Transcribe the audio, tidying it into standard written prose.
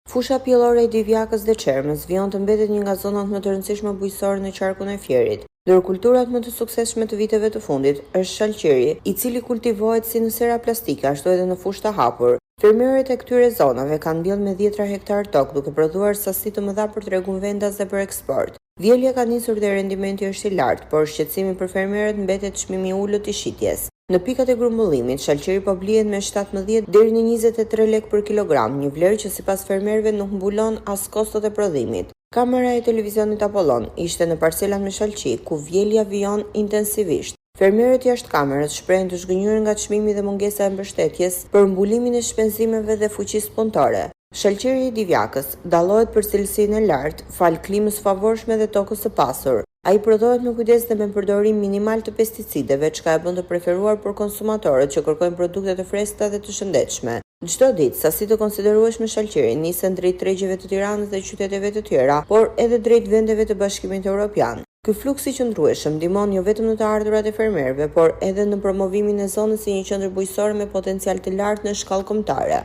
Fusha pjellore e Divjakës dhe Çermës vijon të mbetet një nga zonat më të rëndësishme bujqësore në qarkun e Fierit. Ndër kulturat më të suksesshme të viteve të fundit është shalqiri, i cili kultivohet si në sera plastike, ashtu edhe në fushë të hapur. Fermerët e këtyre zonave kanë mbjellë me 10 hektar tokë, duke prodhuar sasi të mëdha për tregun vendas dhe për eksport. Vjelja ka nisur dhe rendimenti është i lartë, por shqetësimi për fermerët mbetet çmimi i ulët i shitjes. Në pikat e grumbullimit, shalqiri po blihet me 17 deri në 23 lekë për kilogram, një vlerë që sipas fermerëve nuk mbulon as kostot e prodhimit. Kamera e televizionit Apollon ishte në parcelat me shalqi, ku vjelja vijon intensivisht. Fermerët jashtë kamerës shprehen të zgënjur nga çmimi dhe mungesa e mbështetjes për mbulimin e shpenzimeve dhe fuqisë punëtore. Shalqiri i Divjakës dallohet për cilësinë e lartë, fal klimës favorshme dhe tokës së pasur. Ai prodhohet me kujdes dhe me përdorim minimal të pesticideve, çka e bën të preferuar për konsumatorët që kërkojnë produkte të freskëta dhe të shëndetshme. Çdo ditë, sasi të konsiderueshme shalqiri nisen drejt tregjeve të Tiranës dhe qyteteve të tjera, por edhe drejt vendeve të Bashkimit Evropian. Ky fluks i qëndrueshëm ndihmon jo vetëm në të ardhurat e fermerëve, por edhe në promovimin e zonës si një qendër bujqësore me potencial të lartë në shkallë kombëtare.